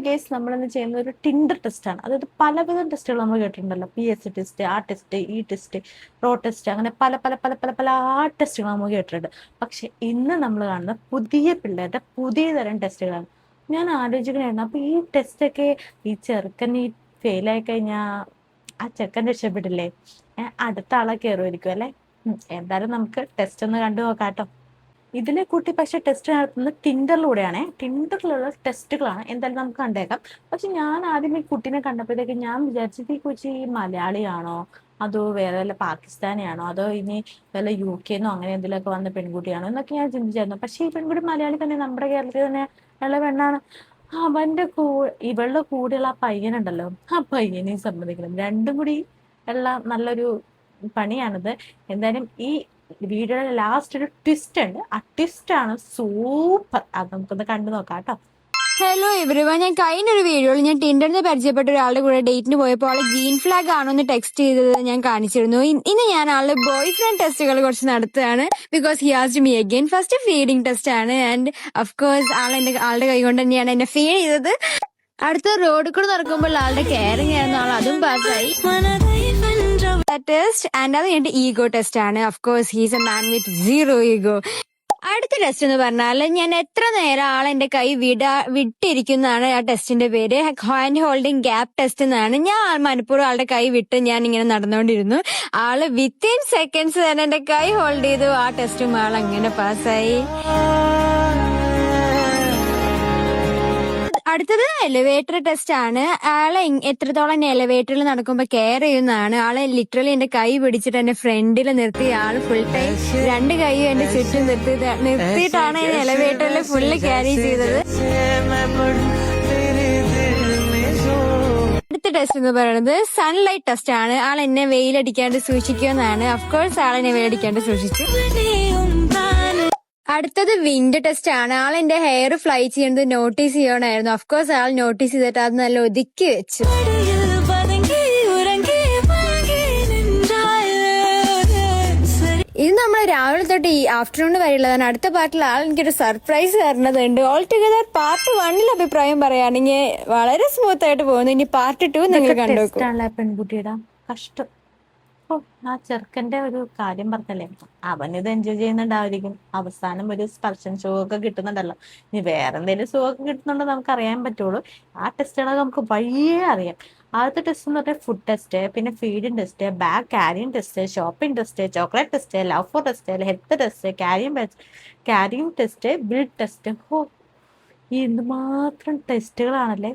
Guys നമ്മളിന്ന് ചെയ്യുന്ന ഒരു ടിൻഡർ ടെസ്റ്റാണ്. അതായത് പലവിധം ടെസ്റ്റുകൾ നമ്മൾ കേട്ടിട്ടുണ്ടല്ലോ. PSC ടെസ്റ്റ്, ആ ടെസ്റ്റ്, ഈ ടെസ്റ്റ്, റോ ടെസ്റ്റ്, അങ്ങനെ പല പല പല പല പല ടെസ്റ്റുകൾ നമ്മൾ കേട്ടിട്ടുണ്ട്. പക്ഷെ ഇന്ന് നമ്മൾ കാണുന്ന പുതിയ പിള്ളേരുടെ പുതിയ തരം ടെസ്റ്റുകളാണ്. ഞാൻ ആലോചിക്കണായിരുന്നു, അപ്പൊ ഈ ടെസ്റ്റൊക്കെ ഈ ചെറുക്കൻ ഈ ഫെയിലായി കഴിഞ്ഞാൽ ആ ചെറുക്കൻ രക്ഷപ്പെടില്ലേ? അടുത്ത ആളെ കയറുമായിരിക്കും അല്ലെ? എന്തായാലും നമുക്ക് ടെസ്റ്റ് ഒന്ന് കണ്ടു നോക്കാട്ടോ. ഇതിനെ കൂട്ടി പക്ഷെ ടെസ്റ്റ് നടത്തുന്നത് ടിൻഡറിലൂടെയാണ്. ടിൻഡറിലുള്ള ടെസ്റ്റുകളാണ്. എന്തായാലും നമുക്ക് കണ്ടേക്കാം. പക്ഷെ ഞാൻ ആദ്യം ഈ കുട്ടീനെ കണ്ടപ്പോഴത്തേക്ക് ഞാൻ വിചാരിച്ചത് ഈ കൊച്ചി മലയാളിയാണോ, അതോ വേറെ വല്ല പാകിസ്ഥാനിയാണോ, അതോ ഇനി വല്ല UK അങ്ങനെ എന്തെങ്കിലുമൊക്കെ വന്ന പെൺകുട്ടിയാണോ എന്നൊക്കെ ഞാൻ ചിന്തിച്ചായിരുന്നു. പക്ഷെ ഈ പെൺകുട്ടി മലയാളി തന്നെ, നമ്മുടെ കേരളത്തിൽ തന്നെ ഉള്ള പെണ്ണാണ്. അവന്റെ ഇവളുടെ കൂടെയുള്ള ആ പയ്യനുണ്ടല്ലോ, ആ പയ്യനെയും സമ്മതിക്കണം. രണ്ടും കൂടി ഉള്ള നല്ലൊരു പണിയാണിത്. എന്തായാലും ഈ വീഡിയോയുടെ ലാസ്റ്റ് ഒരു ട്വിസ്റ്റ് ഉണ്ട്. ആ ട്വിസ്റ്റ് ആണ് സൂപ്പർ. അത് നമുക്കൊന്ന് കണ്ടു നോക്കാം കേട്ടോ. ഹലോ എവരിവൺ, ഞാൻ കഴിഞ്ഞൊരു വീഡിയോയിൽ ഞാൻ ടിൻഡറിന് പരിചയപ്പെട്ട ഒരാളുടെ കൂടെ ഡേറ്റിന് പോയപ്പോൾ ആള് ഗ്രീൻ ഫ്ലാഗ് ആണോ എന്ന് ടെക്സ്റ്റ് ചെയ്തത് ഞാൻ കാണിച്ചിരുന്നു. ഇന്ന് ഞാൻ ആളുടെ ബോയ് ഫ്രണ്ട് ടെസ്റ്റുകൾ കുറച്ച് നടത്തുകയാണ്. Because he ആസ്ഡ് me again. First feeding test ആണ്. ആൻഡ് ഓഫ് കോഴ്സ് ആളുടെ കൈ കൊണ്ട് തന്നെയാണ് എന്നെ ഫീഡ് ചെയ്തത്. അടുത്ത റോഡിൽ കൂടെ നടക്കുമ്പോൾ ആളുടെ കെയറിംഗ് ആയിരുന്നു. ആൾ അതും പാസ്സായി. ടെസ്റ്റ് ആൻഡ് അത് കഴിഞ്ഞിട്ട് ഈഗോ ടെസ്റ്റ് ആണ്. Of course he's a man with zero ego. അടുത്ത ടെസ്റ്റ് എന്ന് പറഞ്ഞാൽ ഞാൻ എത്ര നേരം ആളെന്റെ കൈ വിട്ടിരിക്കുന്നതാണ് ആ ടെസ്റ്റിന്റെ പേര്. ഹാൻഡ് ഹോൾഡിംഗ് ഗ്യാപ്പ് ടെസ്റ്റ് എന്നാണ്. ഞാൻ മനഃപൂർവ്വം ആളുടെ കൈ വിട്ട് ഞാൻ ഇങ്ങനെ നടന്നുകൊണ്ടിരുന്നു. ആള് വിത്തിൻ സെക്കൻഡ്സ് തന്നെ എന്റെ കൈ ഹോൾഡ് ചെയ്തു. ആ ടെസ്റ്റും ആൾ അങ്ങനെ പാസ്സായി. അടുത്തത് എലിവേറ്റർ ടെസ്റ്റ് ആണ്. ആളെ എത്രത്തോളം എലിവേറ്ററിൽ നടക്കുമ്പോ കെയർ ചെയ്യുന്നതാണ്. ആളെ ലിറ്ററലി എന്റെ കൈ പിടിച്ചിട്ട് എന്റെ ഫ്രണ്ടിൽ നിർത്തി ആള് ഫുൾ ടൈം രണ്ട് കൈയും എന്റെ ചുറ്റും നിർത്തിയിട്ടാണ് എലിവേറ്ററിൽ ഫുള്ള് ക്യാരി ചെയ്തത്. അടുത്ത ടെസ്റ്റ് എന്ന് പറയുന്നത് സൺലൈറ്റ് ടെസ്റ്റ് ആണ്. ആൾ എന്നെ വെയിലടിക്കാണ്ട് സൂക്ഷിക്കുമെന്നാണ്. അഫ്കോഴ്സ് ആളെന്നെ വെയിലടിക്കാണ്ട് സൂക്ഷിച്ചു. അടുത്തത് വിൻഡ് ടെസ്റ്റ് ആണ്. ആൾ എന്റെ ഹെയർ ഫ്ലൈ ചെയ്യുന്നത് നോട്ടീസ് ചെയ്യണമായിരുന്നു. അഫ്കോഴ്സ് ആൾ നോട്ടീസ് ചെയ്തിട്ട് അത് നല്ല ഒതുക്കി വെച്ചു. ഇത് നമ്മൾ രാവിലെ തൊട്ട് ഈ ആഫ്റ്റർനൂൺ വരെയുള്ളതാണ്. അടുത്ത പാർട്ടിൽ ആൾ എനിക്കൊരു സർപ്രൈസ് തരുന്നതുണ്ട്. ഓൾ ടുഗദർ പാർട്ട് 1 അഭിപ്രായം പറയുകയാണെങ്കിൽ വളരെ സ്മൂത്ത് ആയിട്ട് പോകുന്നു. ഇനി പാർട്ട് 2 നിങ്ങൾ കണ്ടുനോക്കും. പെൺകുട്ടിയുടെ കഷ്ടം. ആ ചെറുക്കന്റെ ഒരു കാര്യം പറഞ്ഞല്ലേ, അവനിത് എൻജോയ് ചെയ്യുന്നുണ്ടായിരിക്കും. അവസാനം ഒരു സ്പർശൻ സുഖമൊക്കെ കിട്ടുന്നുണ്ടല്ലോ. ഇനി വേറെ എന്തെങ്കിലും സുഖമൊക്കെ കിട്ടുന്നുണ്ടോ നമുക്ക് അറിയാൻ പറ്റുള്ളൂ. ആ ടെസ്റ്റുകളൊക്കെ നമുക്ക് വഴിയേ അറിയാം. ആദ്യത്തെ ടെസ്റ്റ് എന്ന് പറഞ്ഞാൽ ഫുഡ് ടെസ്റ്റ്, പിന്നെ feeding test, bag carrying test, shopping test, chocolate test, love for test, health test, carrying test, build test. ഈ എന്തുമാത്രം ടെസ്റ്റുകളാണല്ലേ.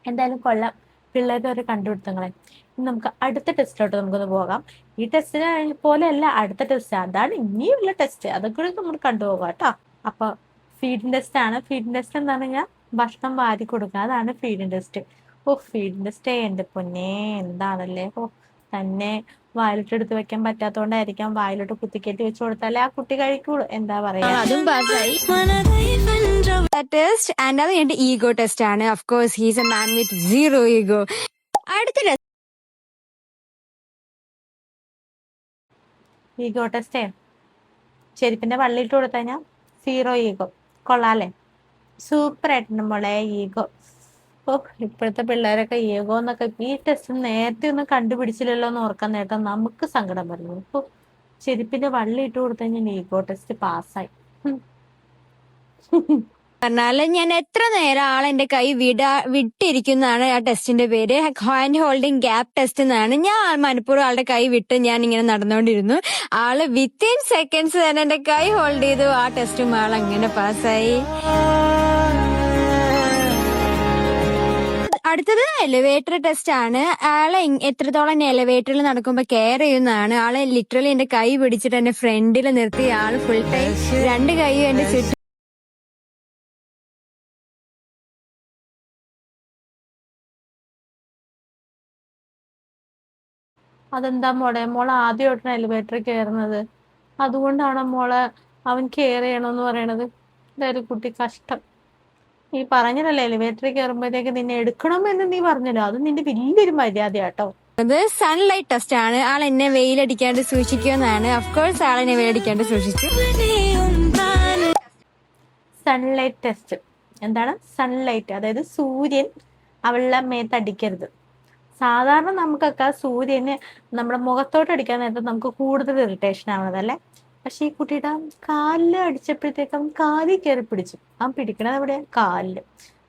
എന്തായാലും കൊള്ളാം പിള്ളേരുടെ ഒരു കണ്ടുപിടുത്തങ്ങളെ. നമുക്ക് അടുത്ത ടെസ്റ്റിലോട്ട് നമുക്കൊന്ന് പോകാം. ഈ ടെസ്റ്റിന് പോലെയല്ല അടുത്ത ടെസ്റ്റ്, അതാണ് ഇനിയുള്ള ടെസ്റ്റ്. അതൊക്കെ നമ്മൾ കണ്ടുപോകാം കേട്ടോ. അപ്പൊ ഫീഡിങ് ടെസ്റ്റ് ആണ്. ഫീഡിങ് ടെസ്റ്റ് എന്താണെന്ന് കഴിഞ്ഞാൽ ഭക്ഷണം വാരി കൊടുക്കുക, അതാണ് ഫീഡിങ് ടെസ്റ്റ്. ഫീഡിങ് ടെസ്റ്റ് എന്റെ പൊന്നെ എന്താണല്ലേ. തന്നെ വായിലോട്ട് എടുത്ത് വെക്കാൻ പറ്റാത്തോണ്ടായിരിക്കാം വായിലോട്ട് കുത്തിക്കേറ്റി വെച്ച് കൊടുത്താലേ ആ കുട്ടി കഴിക്കുള്ളൂ. എന്താ പറയാ, അതും പാസ്സായി. ടെസ്റ്റ് ആൻഡ് അത് കഴിഞ്ഞിട്ട് ഈഗോ ടെസ്റ്റ് ആണ്. Of course he's a man with zero ego. അടുത്ത ഈഗോ ടെസ്റ്റേ ചെരുപ്പിന്റെ വള്ളിയിട്ട് കൊടുത്തു കഴിഞ്ഞാൽ സീറോ ഈഗോ. കൊള്ളാല്ലേ, സൂപ്പർ ആയിട്ടുണ്ട് മോളെ ഈഗോ. ഇപ്പോഴത്തെ പിള്ളേരൊക്കെ ഈഗോ എന്നൊക്കെ ഈ ടെസ്റ്റ് നേരത്തെ ഒന്നും കണ്ടുപിടിച്ചില്ലല്ലോ എന്ന് ഓർക്കാൻ നേട്ടം നമുക്ക് സങ്കടം വരുന്നു. ചെരുപ്പിന്റെ വള്ളി ഇട്ട് കൊടുത്തു കഴിഞ്ഞാൽ ഈഗോ ടെസ്റ്റ് പാസ്സായി. പറഞ്ഞാല് ഞാൻ എത്ര നേരം ആളെന്റെ കൈ വിട്ടിരിക്കുന്നതാണ് ആ ടെസ്റ്റിന്റെ പേര്. ഹാൻഡ് ഹോൾഡിംഗ് ഗ്യാപ്പ് ടെസ്റ്റ് എന്നാണ്. ഞാൻ മനഃപൂർവ്വം ആളുടെ കൈ വിട്ട് ഞാൻ ഇങ്ങനെ നടന്നുകൊണ്ടിരുന്നു. ആള് വിത്തിൻ സെക്കൻഡ്സ് തന്നെ എന്റെ കൈ ഹോൾഡ് ചെയ്തു. ആ ടെസ്റ്റും ആൾ അങ്ങനെ പാസ്സായി. അടുത്തത് എലിവേറ്റർ ടെസ്റ്റ് ആണ്. ആളെ എത്രത്തോളം എലിവേറ്ററിൽ നടക്കുമ്പോ കെയർ ചെയ്യുന്നതാണ്. ആളെ ലിറ്ററലി എന്റെ കൈ പിടിച്ചിട്ട് എന്റെ ഫ്രണ്ടിൽ നിർത്തി ആള് ഫുൾ ടൈം രണ്ട് കൈയും എന്റെ ചുറ്റും അതെന്താ മോളെ ആദ്യമായിട്ടാണ് എലിവേറ്ററിൽ കയറുന്നത്? അതുകൊണ്ടാണ് മോളെ അവൻ കെയർ ചെയ്യണമെന്ന് പറയണത്. എന്തായാലും കുട്ടി കഷ്ടം. നീ പറഞ്ഞല്ലോ എലിവേറ്ററിൽ കയറുമ്പോഴത്തേക്ക് നിന്നെ എടുക്കണമെന്ന് നീ പറഞ്ഞല്ലോ, അത് നിന്റെ വലിയൊരു മര്യാദയാട്ടോ. സൺലൈറ്റ് ടെസ്റ്റ് ആണ്. ആൾ എന്നെ വെയിലടിക്കാണ്ട് സൂക്ഷിക്കുമെന്നാണ്. അഫ്കോഴ്സ് ആളെന്നെ വെയിലടിക്കാണ്ട് സൂക്ഷിച്ചു. സൺലൈറ്റ് ടെസ്റ്റ് എന്താണ് സൺലൈറ്റ്, അതായത് സൂര്യൻ അവളുടെ മേത്തടിക്കരുത്. സാധാരണ നമുക്കൊക്കെ സൂര്യന് നമ്മുടെ മുഖത്തോട്ട് അടിക്കാൻ നേരത്തെ നമുക്ക് കൂടുതൽ ഇറിറ്റേഷൻ ആവണത് അല്ലേ. പക്ഷെ ഈ കുട്ടിയുടെ കാലിൽ അടിച്ചപ്പോഴത്തേക്കും കാലിൽ കയറി പിടിച്ചു. അവൻ പിടിക്കണത് എവിടെ? കാലില്.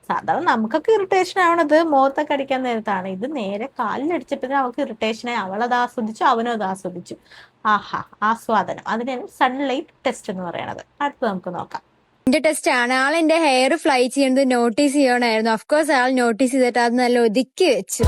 സാധാരണ നമുക്കൊക്കെ ഇറിറ്റേഷൻ ആവണത് മുഖത്തൊക്കെ അടിക്കാൻ നേരത്താണ്. ഇത് നേരെ കാലിൽ അടിച്ചപ്പോഴത്തേക്കും അവൾക്ക് ഇറിറ്റേഷനായി. അവളത് ആസ്വദിച്ചു, അവനും അത് ആസ്വദിച്ചു. ആഹാ, ആസ്വാദനം. അതിനാണ് സൺലൈറ്റ് ടെസ്റ്റ് എന്ന് പറയണത്. അടുത്ത് നമുക്ക് നോക്കാം. എന്റെ ടെസ്റ്റ് ആണ്. ആൾ എന്റെ ഹെയർ ഫ്ലൈ ചെയ്യുന്നത് നോട്ടീസ് ചെയ്യണമായിരുന്നു. ഓഫ്കോഴ്സ് ആൾ നോട്ടീസ് ചെയ്തിട്ട് അത് നല്ല ഒതുക്കി വെച്ചു.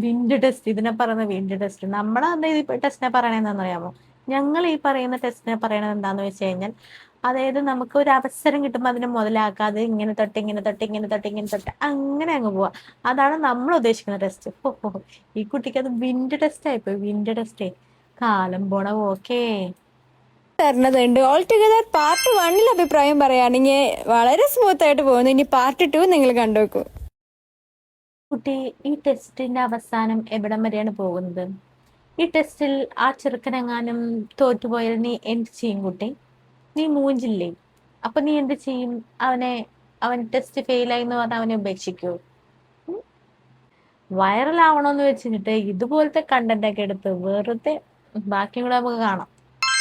വിൻഡ് ടെസ്റ്റ്, ഇതിനെ പറയുന്ന വിൻഡ് ടെസ്റ്റ്. നമ്മളെന്താ ഈ ടെസ്റ്റിനെ പറയണതെന്ന് അറിയാമോ? ഞങ്ങൾ ഈ പറയുന്ന ടെസ്റ്റിനെ പറയണത് എന്താന്ന് വെച്ച് കഴിഞ്ഞാൽ, അതായത് നമുക്ക് ഒരു അവസരം കിട്ടുമ്പോൾ അതിനെ മുതലാക്കാതെ ഇങ്ങനെ തൊട്ട് ഇങ്ങനെ തൊട്ട് ഇങ്ങനെ തൊട്ട് ഇങ്ങനെ തൊട്ട് അങ്ങനെ അങ്ങ് പോവാ. അതാണ് നമ്മൾ ഉദ്ദേശിക്കുന്ന ടെസ്റ്റ്. ഈ കുട്ടിക്ക് അത് വിൻഡ് ടെസ്റ്റ് ആയിപ്പോയി. വിൻഡ് ടെസ്റ്റ് കാലം പോണ ഓക്കേ. തരണതുണ്ട്. ഓൾ ടുഗദർ പാർട്ട് 1 അഭിപ്രായം പറയുകയാണെങ്കിൽ വളരെ സ്മൂത്ത് ആയിട്ട് പോകുന്നു. ഇനി പാർട്ട് 2 നിങ്ങൾ കണ്ടുനോക്കൂ. കുട്ടി, ഈ ടെസ്റ്റിന്റെ അവസാനം എവിടം വരെയാണ് പോകുന്നത്? ഈ ടെസ്റ്റിൽ ആ ചെറുക്കനെങ്ങാനും തോറ്റുപോയാൽ നീ എന്ത് ചെയ്യും കുട്ടി? നീ മൂഞ്ചില്ലേ? അപ്പൊ നീ എന്ത് ചെയ്യും? അവൻ ടെസ്റ്റ് ഫെയിലായി എന്ന് പറഞ്ഞാൽ അവനെ ഉപേക്ഷിക്കൂ? വൈറലാവണമെന്ന് വെച്ചിട്ട് ഇതുപോലത്തെ കണ്ടന്റ് ഒക്കെ എടുത്ത് വെറുതെ ബാക്കിയും കൂടെ നമുക്ക് കാണാം.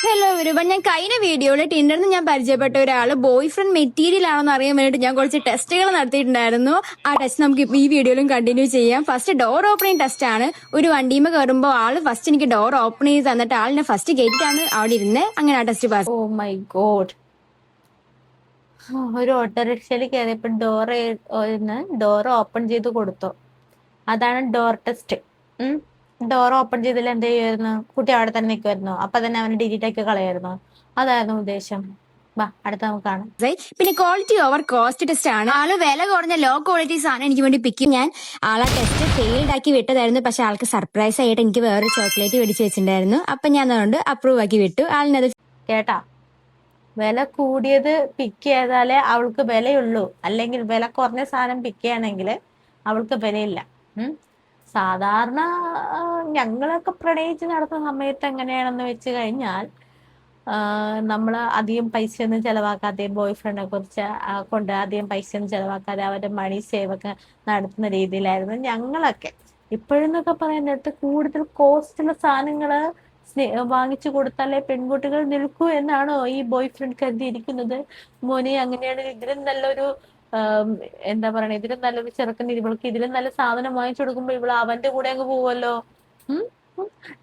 ഹലോ എവരിവൺ, ഞാൻ കഴിഞ്ഞ വീഡിയോയിൽ ടിൻഡറിന് ഞാൻ പരിചയപ്പെട്ട ഒരാൾ ബോയ് ഫ്രണ്ട് മെറ്റീരിയൽ ആണെന്ന് അറിയാൻ വേണ്ടിയിട്ട് ഞാൻ കുറച്ച് ടെസ്റ്റുകൾ നടത്തിയിട്ടുണ്ടായിരുന്നു. ആ ടെസ്റ്റ് നമുക്ക് ഈ വീഡിയോയിലും കണ്ടിന്യൂ ചെയ്യാം. ഫസ്റ്റ് ഡോർ ഓപ്പണിംഗ് ടെസ്റ്റ് ആണ്. ഒരു വണ്ടിയുമ്പോൾ കയറുമ്പോൾ ആൾ ഫസ്റ്റ് എനിക്ക് ഡോർ ഓപ്പൺ ചെയ്ത് തന്നിട്ട് ആളിനെ ഫസ്റ്റ് ഗേറ്റിലാണ് അവിടെ ഇരുന്ന് അങ്ങനെ ആ test pass. Oh my god. ഒരു ഓട്ടോറിക്ഷയിൽ കയറിയപ്പോൾ ഡോർ ഓപ്പൺ ചെയ്ത് കൊടുത്തു. അതാണ് ഡോർ ടെസ്റ്റ്. ഡോർ ഓപ്പൺ ചെയ്തില്ല എന്ത് ചെയ്യുമായിരുന്നു? കുട്ടി അവിടെ തന്നെ നിൽക്കുമായിരുന്നു. അപ്പൊ തന്നെ അവന് ഡിലീറ്റ് ആക്കി കളയായിരുന്നു. അതായിരുന്നു ഉദ്ദേശം. വാ, അടുത്ത നമുക്ക് കാണാം. പിന്നെ ക്വാളിറ്റി ഓവർ കോസ്റ്റ് ടെസ്റ്റ് ആണ്. ആള് വില കുറഞ്ഞ ലോ ക്വാളിറ്റി സാധനം എനിക്ക് വേണ്ടി പിക്കും. ഞാൻ ആളെ ടെസ്റ്റ് ഫെയിൽഡ് ആക്കി വിട്ടതായിരുന്നു. പക്ഷെ ആൾക്ക് സർപ്രൈസ് ആയിട്ട് എനിക്ക് വേറെ ചോക്ലേറ്റ് മേടിച്ച് വെച്ചിട്ടുണ്ടായിരുന്നു. അപ്പൊ ഞാൻ അതുകൊണ്ട് അപ്രൂവ് ആക്കി വിട്ടു. ആളിനത് കേട്ടാ, വില കൂടിയത് പിക്ക് ചെയ്താലേ അവൾക്ക് വിലയുള്ളൂ. അല്ലെങ്കിൽ വില കുറഞ്ഞ സാധനം പിക്ക് ചെയ്യണമെങ്കിൽ അവൾക്ക് വിലയില്ല. സാധാരണ ഞങ്ങളൊക്കെ പ്രണയിച്ച് നടത്തുന്ന സമയത്ത് എങ്ങനെയാണെന്ന് വെച്ച് കഴിഞ്ഞാൽ, നമ്മൾ അധികം പൈസയൊന്നും ചെലവാക്കാതെ, ബോയ് ഫ്രണ്ടിനെ കുറിച്ച് കൊണ്ട് അധികം പൈസയൊന്നും ചെലവാക്കാതെ അവരുടെ മണി സേവ് ഒക്കെ നടത്തുന്ന രീതിയിലായിരുന്നു ഞങ്ങളൊക്കെ. ഇപ്പോഴെന്നൊക്കെ പറയാൻ നേരത്ത് കൂടുതൽ കോസ്റ്റുള്ള സാധനങ്ങള് വാങ്ങിച്ചു കൊടുത്താലേ പെൺകുട്ടികൾ നിൽക്കൂ എന്നാണോ ഈ ബോയ് ഫ്രണ്ട് കരുതിയിരിക്കുന്നത്? മോനെ, അങ്ങനെയാണ്. ഇതിലും നല്ലൊരു എന്താ പറയണേ, ഇതിലും നല്ലൊരു ചെറുക്കൻ ഇവൾക്ക് ഇതിലും നല്ല സാധനം വാങ്ങിച്ചു കൊടുക്കുമ്പോ ഇവള് അവന്റെ കൂടെ അങ്ങ് പോവല്ലോ.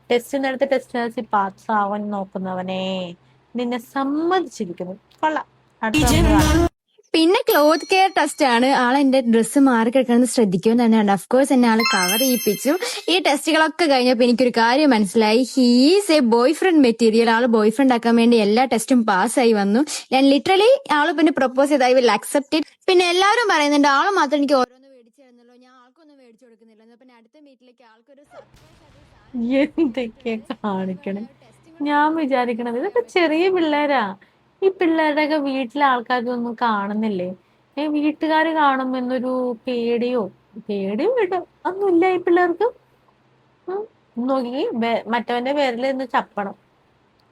ടെസ്റ്റ് നടത്തി ടെസ്റ്റ് പാസ് ആവാൻ നോക്കുന്നവനെ നിന്നെ സമ്മതിച്ചിരിക്കുന്നു. കൊള്ളാം. അടുത്ത പിന്നെ ക്ലോത്ത് കെയർ ടെസ്റ്റ് ആണ്. ആളെന്റെ ഡ്രസ്സ് മാറി കിടക്കുന്നത് ശ്രദ്ധിക്കുമെന്ന് തന്നെയാണ്. അഫ്കോഴ്സ് എന്നെ ആള് കവർ ചെയ്യിപ്പിച്ചു. ഈ ടെസ്റ്റുകളൊക്കെ കഴിഞ്ഞപ്പോൾ എനിക്കൊരു കാര്യം മനസ്സിലായി. He's A boy friend material. ആള് ബോയ് ഫ്രണ്ട് ആക്കാൻ വേണ്ടി എല്ലാ ടെസ്റ്റും പാസ്സായി വന്നു. ഞാൻ ലിറ്ററലി ആള് പിന്നെ പ്രപ്പോസ് ചെയ്ത് ഐ വിൽ അക്സെപ്റ്റ് ഇറ്റ്. പിന്നെ എല്ലാവരും പറയുന്നുണ്ട് ആള് മാത്രം എനിക്ക് ഓരോന്ന് മേടിച്ചു തരുന്നല്ലോ, ഞാൻ ആൾക്കൊന്നും മേടിച്ചു കൊടുക്കുന്നില്ല. പിന്നെ അടുത്ത മീറ്റിലേക്ക് ആൾക്കൊരു എന്തൊക്കെയാ കാണിക്കണേ? ഞാൻ വിചാരിക്കണത് ഇതൊക്കെ ചെറിയ പിള്ളേരാ. ഈ പിള്ളേരുടെയൊക്കെ വീട്ടിലെ ആൾക്കാരൊന്നും കാണുന്നില്ലേ? വീട്ടുകാര് കാണുമ്പോ എന്നൊരു പേടിയും വിടും ഒന്നുമില്ല ഈ പിള്ളേർക്ക്. നോക്കി മറ്റവന്റെ പേരിൽ നിന്ന് ചപ്പണം.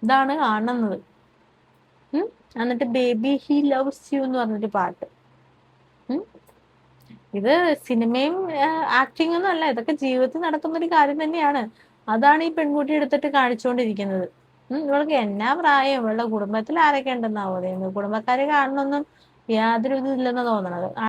ഇതാണ് കാണുന്നത്. എന്നിട്ട് ബേബി ഹി ലവ്സ് യു എന്ന് പറഞ്ഞിട്ട് പാട്ട്. ഇത് സിനിമയും ആക്ടിങ് ഒന്നും അല്ല, ഇതൊക്കെ ജീവിതത്തിൽ നടക്കുന്ന ഒരു കാര്യം തന്നെയാണ്. അതാണ് ഈ പെൺകുട്ടി എടുത്തിട്ട് കാണിച്ചുകൊണ്ടിരിക്കുന്നത്. ഇവൾക്ക് എന്നാ പ്രായം? ഇവളുടെ കുടുംബത്തിൽ ആരൊക്കെ ഉണ്ടെന്നാവോ? കുടുംബക്കാരെ കാണണമെന്നും യാതൊരു ഇതില്ലെന്ന് തോന്നണത്.